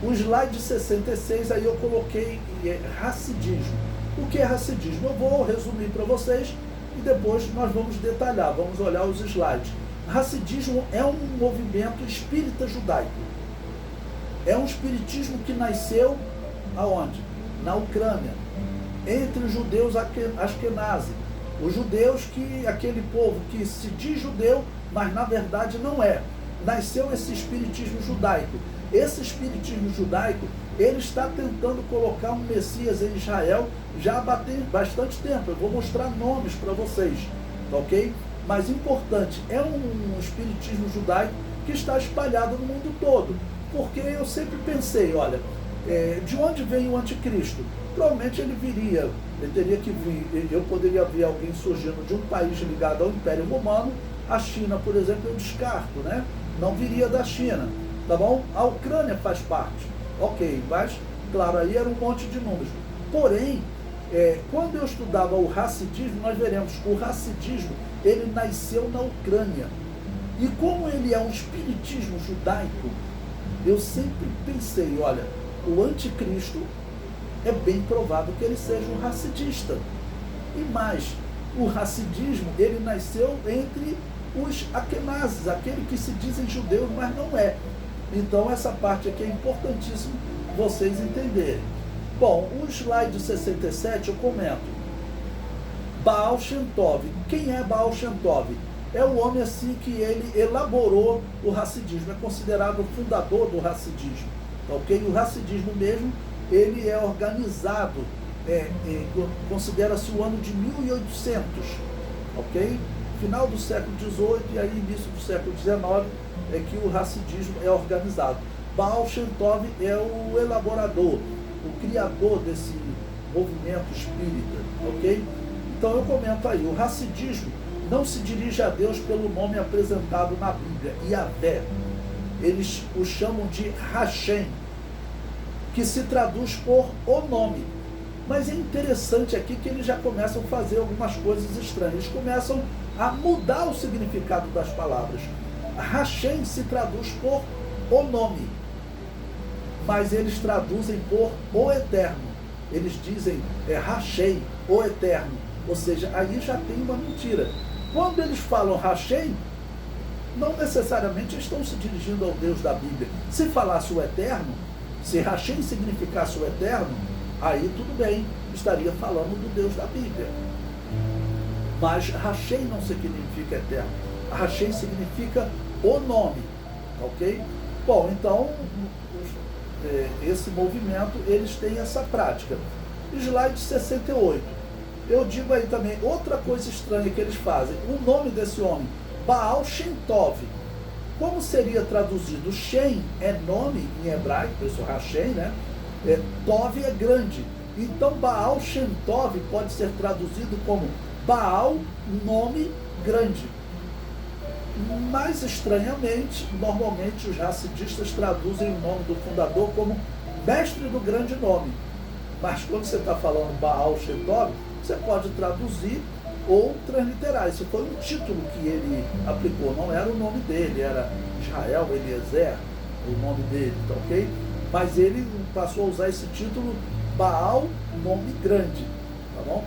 O slide 66, aí eu coloquei racidismo. O que é racidismo? Eu vou resumir para vocês e depois nós vamos detalhar, vamos olhar os slides. Racidismo é um movimento espírita judaico. É um espiritismo que nasceu aonde? Na Ucrânia, entre os judeus Ashkenazi. Os judeus, aquele povo que se diz judeu, mas na verdade não é. Nasceu esse espiritismo judaico. Esse espiritismo judaico, ele está tentando colocar um Messias em Israel já há bastante tempo. Eu vou mostrar nomes para vocês, tá ok? Mas importante, é um espiritismo judaico que está espalhado no mundo todo. Porque eu sempre pensei, olha, de onde vem o anticristo? Provavelmente ele viria, ele teria que vir, eu poderia ver alguém surgindo de um país ligado ao Império Romano. A China, por exemplo, eu descarto, né? Não viria da China, tá bom? A Ucrânia faz parte, ok, mas, claro, aí era um monte de números. Porém, quando eu estudava o racidismo, nós veremos que o racidismo, ele nasceu na Ucrânia. E como ele é um espiritismo judaico, eu sempre pensei, olha, o anticristo é bem provável que ele seja um racidista. E mais, o racidismo, ele nasceu entre os Ashkenazes, aqueles que se dizem judeus, mas não é. Então essa parte aqui é importantíssimo vocês entenderem. Bom, o slide 67 eu comento. Baal Shem Tov. Quem é Baal Shem Tov? É o homem assim que ele elaborou o racidismo, é considerado o fundador do racidismo, ok? O racidismo mesmo, ele é organizado, considera-se o ano de 1800, ok? Final do século XVIII e aí início do século XIX é que o racidismo é organizado. Baal Shem Tov é o elaborador, o criador desse movimento espírita, ok? Então eu comento aí, o racidismo não se dirige a Deus pelo nome apresentado na Bíblia, Yahvé. Eles o chamam de Hashem, que se traduz por o nome. Mas é interessante aqui que eles já começam a fazer algumas coisas estranhas. Eles começam a mudar o significado das palavras. Hashem se traduz por o nome, mas eles traduzem por o eterno. Eles dizem Hashem, o eterno. Ou seja, aí já tem uma mentira. Quando eles falam Hashem, não necessariamente estão se dirigindo ao Deus da Bíblia. Se falasse o eterno, se Hashem significasse o eterno, aí tudo bem, estaria falando do Deus da Bíblia. Mas Hashem não significa eterno. Hashem significa o nome, ok? Bom, então, esse movimento, eles têm essa prática. Slide 68. Eu digo aí também, outra coisa estranha que eles fazem, o nome desse homem, Baal Shem Tov. Como seria traduzido? Shem é nome em hebraico, por isso Hashem, né? Tov é grande. Então Baal Shem Tov pode ser traduzido como Baal, nome grande. Mais estranhamente, normalmente os racidistas traduzem o nome do fundador como mestre do grande nome. Mas quando você está falando Baal Shem Tov, você pode traduzir ou transliterar. Esse foi um título que ele aplicou, não era o nome dele, era Israel Eliezer, o nome dele, tá ok? Mas ele passou a usar esse título Baal, nome grande, tá bom?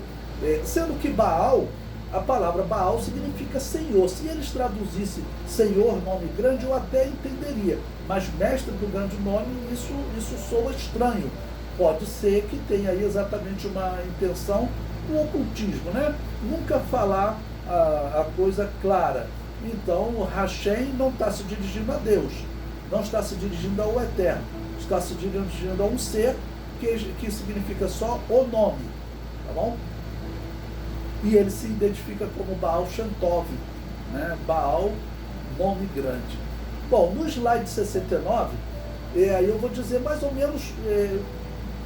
Sendo que Baal, a palavra Baal significa Senhor. Se eles traduzissem Senhor, nome grande, eu até entenderia. Mas mestre do grande nome, isso soa estranho. Pode ser que tenha aí exatamente uma intenção do ocultismo, né? Nunca falar a coisa clara. Então, o Hashem não está se dirigindo a Deus, não está se dirigindo ao Eterno, está se dirigindo a um ser que significa só o nome, tá bom? E ele se identifica como Baal Shem Tov, né? Baal, nome grande. Bom, no slide 69, aí eu vou dizer mais ou menos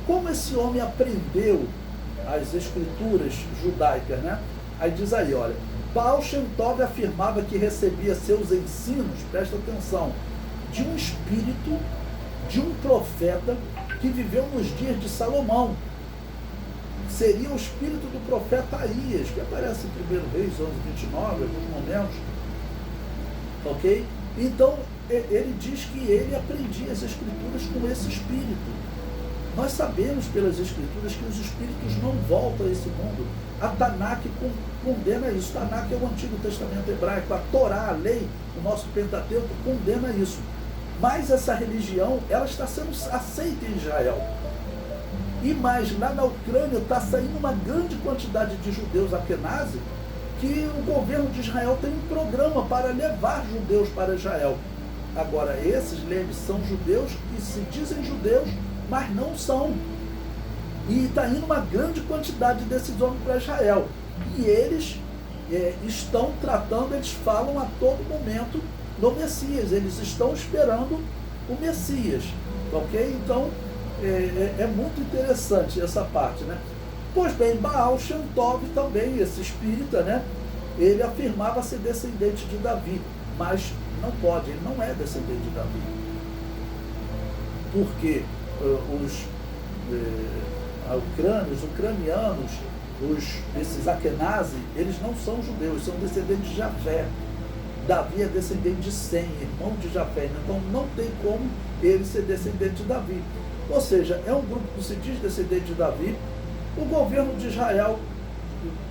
como esse homem aprendeu as escrituras judaicas, né? Aí diz aí, olha, Baal Shem Tov afirmava que recebia seus ensinos, presta atenção, de um espírito, de um profeta que viveu nos dias de Salomão. Seria o espírito do profeta Aías, que aparece em 1 Reis 11:29, em alguns momentos, ok? Então, ele diz que ele aprendia as escrituras com esse espírito. Nós sabemos pelas escrituras que os espíritos não voltam a esse mundo. A Tanakh condena isso. Tanakh é o Antigo Testamento hebraico. A Torá, a lei, o nosso Pentateuco, condena isso. Mas essa religião, ela está sendo aceita em Israel. E mais, lá na Ucrânia está saindo uma grande quantidade de judeus Ashkenazi, que o governo de Israel tem um programa para levar judeus para Israel. Agora, esses leves são judeus que se dizem judeus, mas não são. E está indo uma grande quantidade desses homens para Israel. E eles estão tratando, eles falam a todo momento do Messias. Eles estão esperando o Messias. Ok? Então, é muito interessante essa parte, né? Pois bem, Baal Shem Tov também, esse espírita, né? Ele afirmava ser descendente de Davi, mas não pode, ele não é descendente de Davi. Porque os ucranianos, esses Ashkenazi, eles não são judeus, são descendentes de Jafé. Davi é descendente de Sem, irmão de Jafé, então não tem como ele ser descendente de Davi. Ou seja, é um grupo que se diz descendente de Davi. O governo de Israel,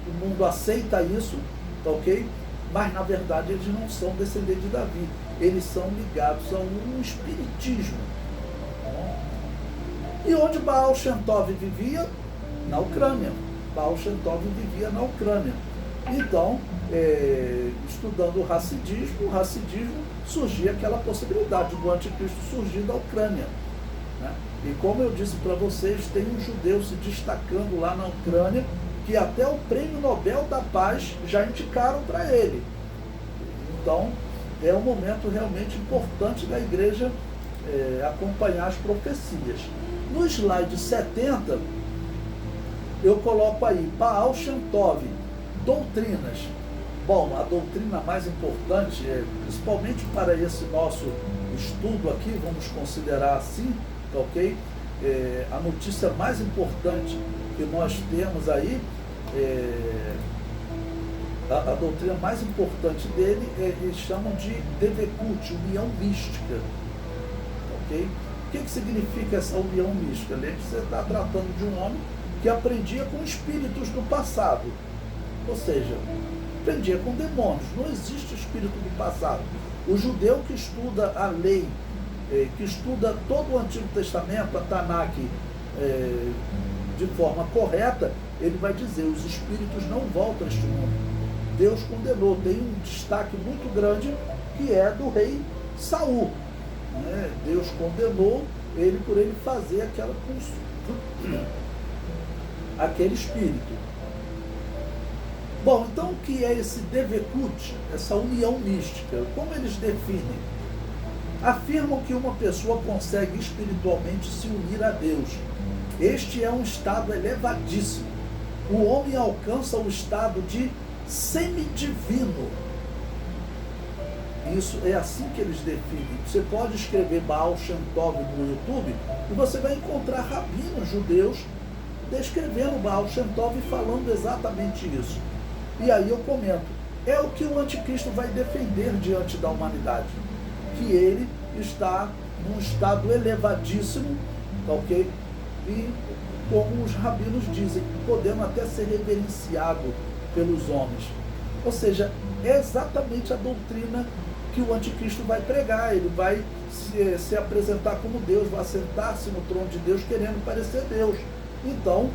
o mundo aceita isso, tá ok? Mas na verdade eles não são descendentes de Davi, eles são ligados a um espiritismo. E onde Baal Shem Tov vivia? Na Ucrânia. Baal Shem Tov vivia na Ucrânia. Então, estudando o Hassidismo, surgia aquela possibilidade do anticristo surgir da Ucrânia, né? E como eu disse para vocês, tem um judeu se destacando lá na Ucrânia, que até o Prêmio Nobel da Paz já indicaram para ele. Então, é um momento realmente importante da igreja acompanhar as profecias. No slide 70, eu coloco aí, Baal Shem Tov, doutrinas. Bom, a doutrina mais importante, principalmente para esse nosso estudo aqui, vamos considerar assim, tá ok? A notícia mais importante que nós temos aí, a doutrina mais importante dele, eles chamam de Devekut, união mística. Ok? O que significa essa união mística? Lembre-se que você está tratando de um homem que aprendia com espíritos do passado. Ou seja, aprendia com demônios. Não existe espírito do passado. O judeu que estuda a lei, que estuda todo o Antigo Testamento, a Tanakh, de forma correta, ele vai dizer, os espíritos não voltam a este mundo. Deus condenou. Tem um destaque muito grande que é do rei Saul. Né? Deus condenou ele por ele fazer aquele espírito. Bom, então o que é esse Devekut, essa união mística? Como eles definem? Afirmam que uma pessoa consegue espiritualmente se unir a Deus. Este é um estado elevadíssimo. O homem alcança o estado de semidivino. Isso é assim que eles definem. Você pode escrever Baal Shem Tov no YouTube e você vai encontrar rabinos judeus descrevendo Baal Shem Tov e falando exatamente isso. E aí eu comento, é o que o anticristo vai defender diante da humanidade, que ele está num estado elevadíssimo, tá ok? E como os rabinos dizem, podendo até ser reverenciado pelos homens. Ou seja, é exatamente a doutrina que o anticristo vai pregar. Ele vai se apresentar como Deus, vai sentar-se no trono de Deus querendo parecer Deus. Então,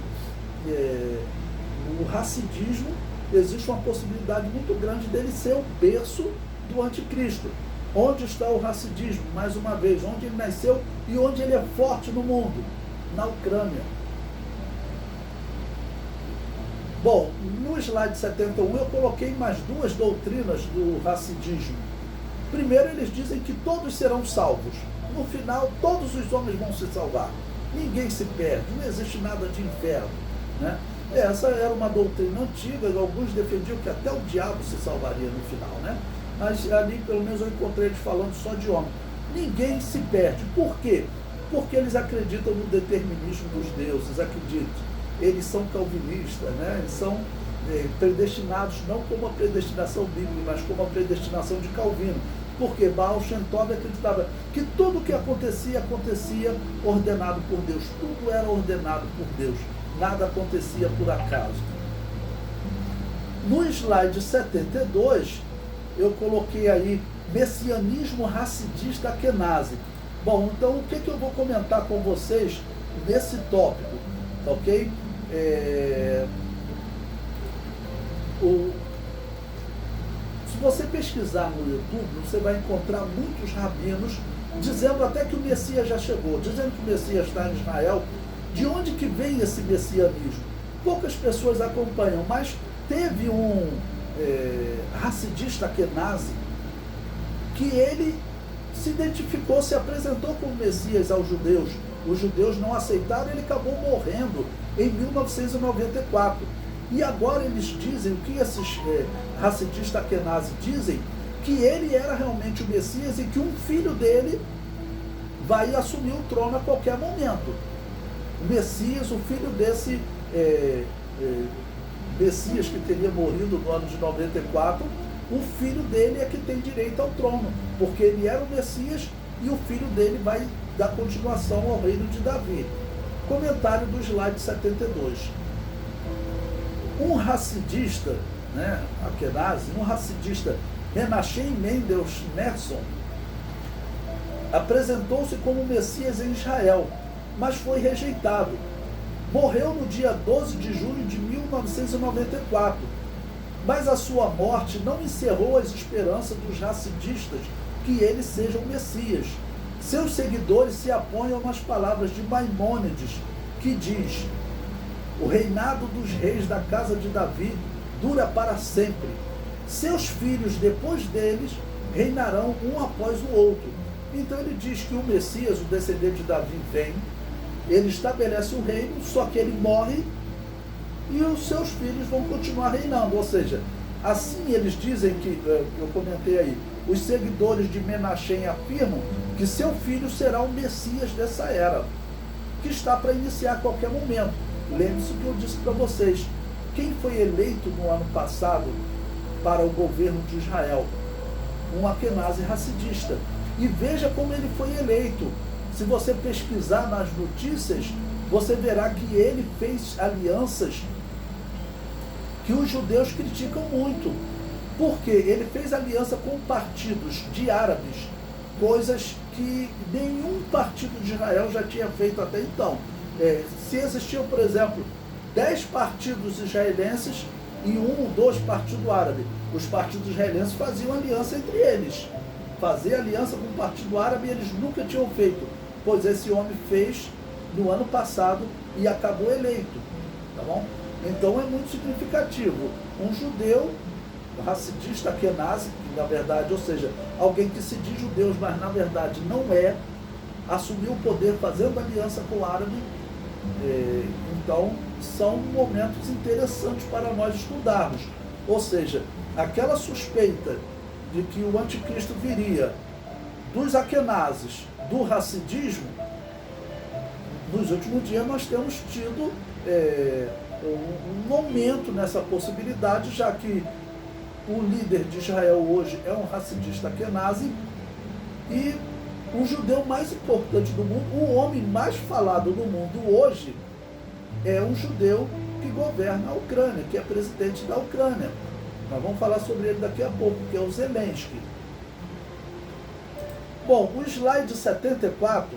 o Hassidismo, existe uma possibilidade muito grande dele ser o berço do anticristo. Onde está o Hassidismo? Mais uma vez, onde ele nasceu e onde ele é forte no mundo? Na Ucrânia. Bom, no slide 71 eu coloquei mais duas doutrinas do Hassidismo. Primeiro, eles dizem que todos serão salvos. No final, todos os homens vão se salvar. Ninguém se perde, não existe nada de inferno, né? Essa era uma doutrina antiga, alguns defendiam que até o diabo se salvaria no final, né? Mas ali, pelo menos, eu encontrei eles falando só de homem. Ninguém se perde. Por quê? Porque eles acreditam no determinismo dos deuses, acreditam. Eles são calvinistas, né? Eles são predestinados não como a predestinação bíblica, mas como a predestinação de Calvino. Porque Baal Shem Tov acreditava que tudo o que acontecia, acontecia ordenado por Deus. Tudo era ordenado por Deus. Nada acontecia por acaso. No slide 72, eu coloquei aí messianismo racidista Askenazi. Bom, então o que eu vou comentar com vocês nesse tópico, ok? Se você pesquisar no YouTube, você vai encontrar muitos rabinos dizendo até que o Messias já chegou, dizendo que o Messias está em Israel. De onde que vem esse messianismo? Poucas pessoas acompanham, mas teve um racidista Askenazi que ele se identificou, se apresentou como Messias aos judeus. Os judeus não aceitaram, ele acabou morrendo em 1994. E agora eles dizem, o que esses racidistas Askenazi dizem, que ele era realmente o Messias e que um filho dele vai assumir o trono a qualquer momento. O Messias, o filho desse Messias que teria morrido no ano de 94, o filho dele é que tem direito ao trono, porque ele era o Messias e o filho dele vai dar continuação ao reino de Davi. Comentário do slide 72. Um racidista, Askenazi, um racidista, Menachem Mendels Schneerson, apresentou-se como Messias em Israel, mas foi rejeitado. Morreu no dia 12 de junho de 1994, mas a sua morte não encerrou as esperanças dos racidistas que ele seja o Messias. Seus seguidores se apoiam nas palavras de Maimônides, que diz: o reinado dos reis da casa de Davi dura para sempre. Seus filhos, depois deles, reinarão um após o outro. Então ele diz que o Messias, o descendente de Davi, vem, ele estabelece o reino, só que ele morre e os seus filhos vão continuar reinando. Ou seja, assim eles dizem que, eu comentei aí, os seguidores de Menachem afirmam que seu filho será o Messias dessa era, que está para iniciar a qualquer momento. Lembre-se que eu disse para vocês, quem foi eleito no ano passado para o governo de Israel? Um Askenazi racidista. E veja como ele foi eleito. Se você pesquisar nas notícias, você verá que ele fez alianças que os judeus criticam muito. Porque ele fez aliança com partidos de árabes, coisas que nenhum partido de Israel já tinha feito até então. Se existiam, por exemplo, 10 partidos israelenses e 1 ou 2 partidos árabes, os partidos israelenses faziam aliança entre eles. Fazer aliança com o partido árabe eles nunca tinham feito, pois esse homem fez no ano passado e acabou eleito. Tá bom? Então é muito significativo. Um judeu, racidista Askenazi, na verdade, ou seja, alguém que se diz judeu, mas na verdade não é, assumiu o poder fazendo aliança com o árabe. Então são momentos interessantes para nós estudarmos. Ou seja, aquela suspeita de que o anticristo viria dos Askenazes, do racidismo, nos últimos dias nós temos tido um aumento nessa possibilidade, já que o líder de Israel hoje é um racidista Askenazi e o judeu mais importante do mundo, o homem mais falado no mundo hoje, é um judeu que governa a Ucrânia, que é presidente da Ucrânia. Nós vamos falar sobre ele daqui a pouco, que é o Zelensky. Bom, o slide 74